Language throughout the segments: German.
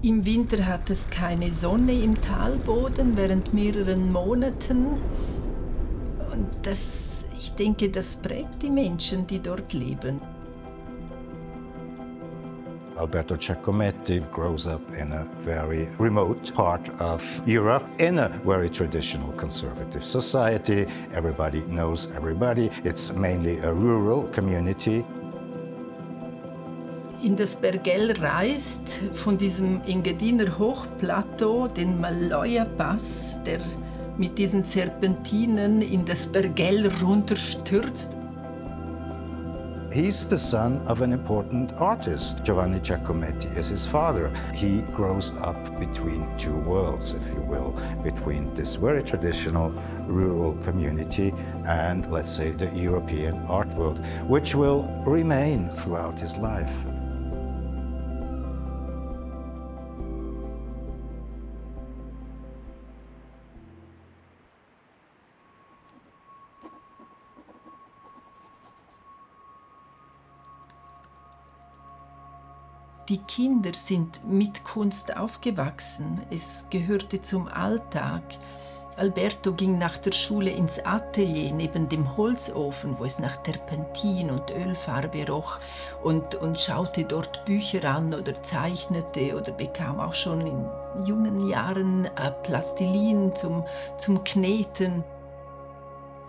Im Winter hat es keine Sonne im Talboden während mehreren Monaten. Und ich denke, das prägt die Menschen, die dort leben. Alberto Giacometti grows up in a very remote part of Europe, in a very traditional conservative society. Everybody knows everybody. It's mainly a rural community. In das Bergell reist von diesem Engadiner Hochplateau den Maloja Pass, der mit diesen Serpentinen in das Bergell runterstürzt. He's the son of an important artist. Giovanni Giacometti is his father. He grows up between two worlds, if you will, between this very traditional rural community and, let's say, the European art world, which will remain throughout his life. Die Kinder sind mit Kunst aufgewachsen. Es gehörte zum Alltag. Alberto ging nach der Schule ins Atelier neben dem Holzofen, wo es nach Terpentin und Ölfarbe roch, und schaute dort Bücher an oder zeichnete oder bekam auch schon in jungen Jahren Plastilin zum Kneten.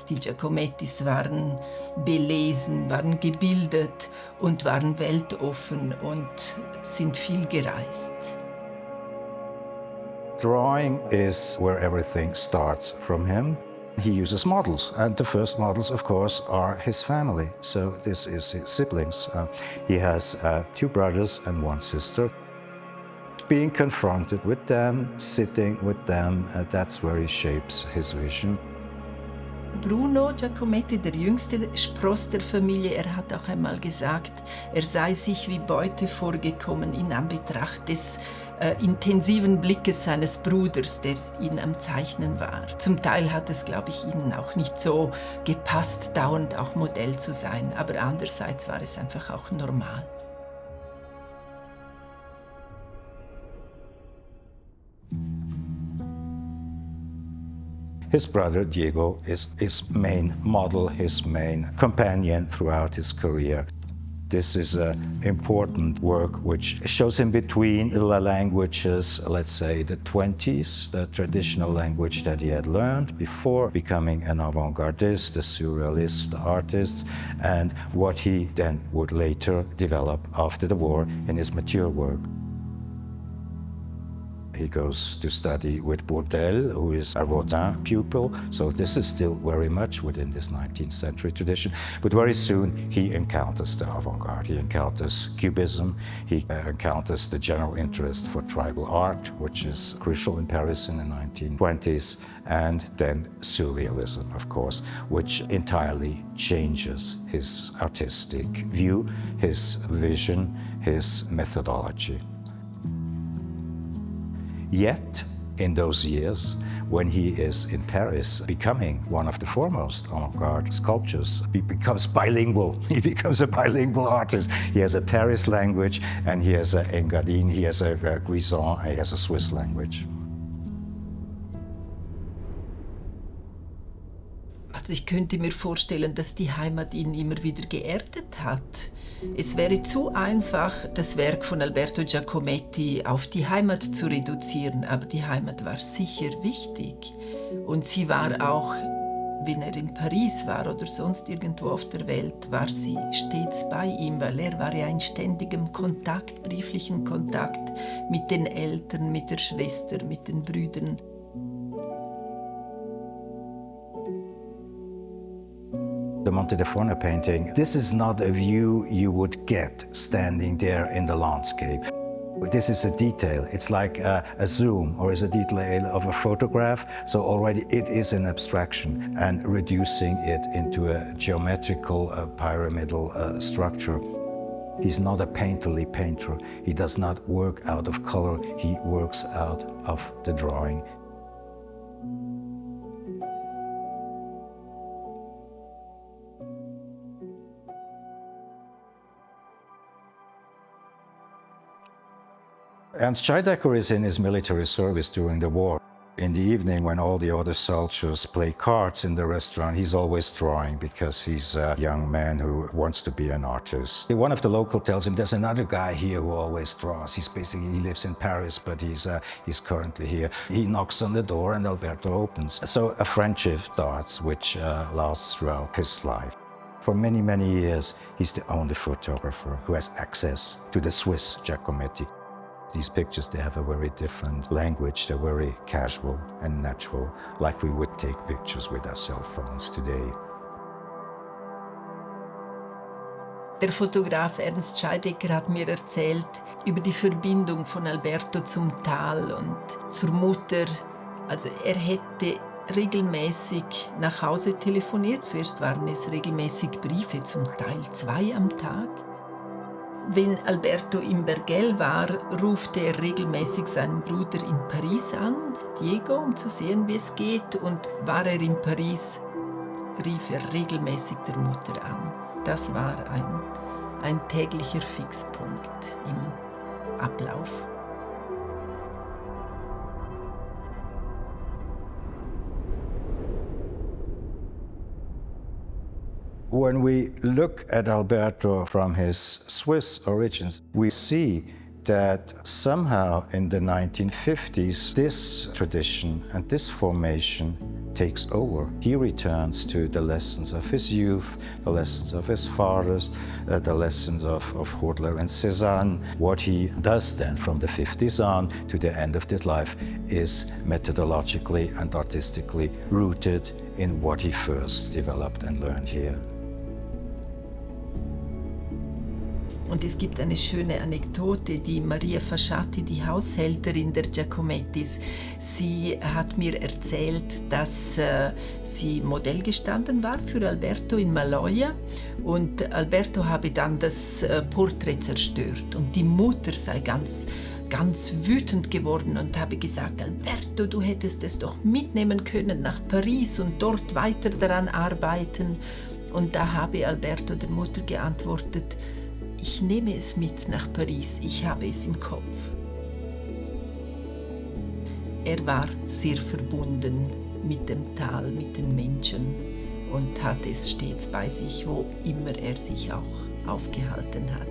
Die Giacomettis waren belesen, waren gebildet und waren weltoffen und sind viel gereist. Drawing is where everything starts from him. He uses models, and the first models, of course, are his family. So this is his siblings. He has 2 brothers and 1 sister. Being confronted with them, sitting with them, that's where he shapes his vision. Bruno Giacometti, der jüngste Spross der Familie, er hat auch einmal gesagt, er sei sich wie Beute vorgekommen in Anbetracht des intensiven Blickes seines Bruders, der ihn am Zeichnen war. Zum Teil hat es, glaube ich, ihnen auch nicht so gepasst, dauernd auch Modell zu sein, aber andererseits war es einfach auch normal. His brother Diego is his main model, his main companion throughout his career. This is an important work which shows him between the languages, let's say the 20s, the traditional language that he had learned before becoming an avant-gardist, a surrealist artist, and what he then would later develop after the war in his mature work. He goes to study with Bourdelle, who is a Rodin pupil, so this is still very much within this 19th century tradition. But very soon he encounters the avant-garde, he encounters Cubism, he encounters the general interest for tribal art, which is crucial in Paris in the 1920s, and then Surrealism, of course, which entirely changes his artistic view, his vision, his methodology. Yet, in those years, when he is in Paris, becoming one of the foremost avant-garde sculptors, he becomes bilingual. He becomes a bilingual artist. He has a Paris language, and he has a Engadine, he has a Grisons, he has a Swiss language. Also ich könnte mir vorstellen, dass die Heimat ihn immer wieder geerdet hat. Es wäre zu einfach, das Werk von Alberto Giacometti auf die Heimat zu reduzieren, aber die Heimat war sicher wichtig. Und sie war auch, wenn er in Paris war oder sonst irgendwo auf der Welt, war sie stets bei ihm, weil er war ja in ständigem Kontakt, brieflichen Kontakt mit den Eltern, mit der Schwester, mit den Brüdern. The Montedeforno painting, this is not a view you would get standing there in the landscape. This is a detail. It's like a zoom or is a detail of a photograph. So already it is an abstraction, and reducing it into a geometrical, pyramidal structure. He's not a painterly painter. He does not work out of color. He works out of the drawing. Ernst Scheidecker is in his military service during the war. In the evening, when all the other soldiers play cards in the restaurant, he's always drawing because he's a young man who wants to be an artist. One of the local tells him, there's another guy here who always draws. He lives in Paris, but he's currently here. He knocks on the door and Alberto opens. So a friendship starts, which lasts throughout his life. For many, many years, he's the only photographer who has access to the Swiss Giacometti. These pictures, they have a very different language. They're very casual and natural, like we would take pictures with our cell phones today. Der Fotograf Ernst Scheidecker hat mir erzählt über die Verbindung von Alberto zum Tal und zur Mutter. Also er hätte regelmäßig nach Hause telefoniert. Zuerst waren es regelmäßig Briefe, zum Teil 2 am Tag. Wenn Alberto in Bergell war, rufte er regelmäßig seinen Bruder in Paris an, Diego, um zu sehen, wie es geht. Und war er in Paris, rief er regelmäßig der Mutter an. Das war ein täglicher Fixpunkt im Ablauf. When we look at Alberto from his Swiss origins, we see that somehow in the 1950s, this tradition and this formation takes over. He returns to the lessons of his youth, the lessons of his fathers, the lessons of Hodler and Cézanne. What he does then from the 50s on to the end of his life is methodologically and artistically rooted in what he first developed and learned here. Und es gibt eine schöne Anekdote, die Maria Fasciati, die Haushälterin der Giacomettis, sie hat mir erzählt, dass sie Modell gestanden war für Alberto in Maloja und Alberto habe dann das Porträt zerstört und die Mutter sei ganz wütend geworden und habe gesagt, Alberto, du hättest es doch mitnehmen können nach Paris und dort weiter daran arbeiten. Und da habe Alberto der Mutter geantwortet, ich nehme es mit nach Paris, ich habe es im Kopf. Er war sehr verbunden mit dem Tal, mit den Menschen und hatte es stets bei sich, wo immer er sich auch aufgehalten hat.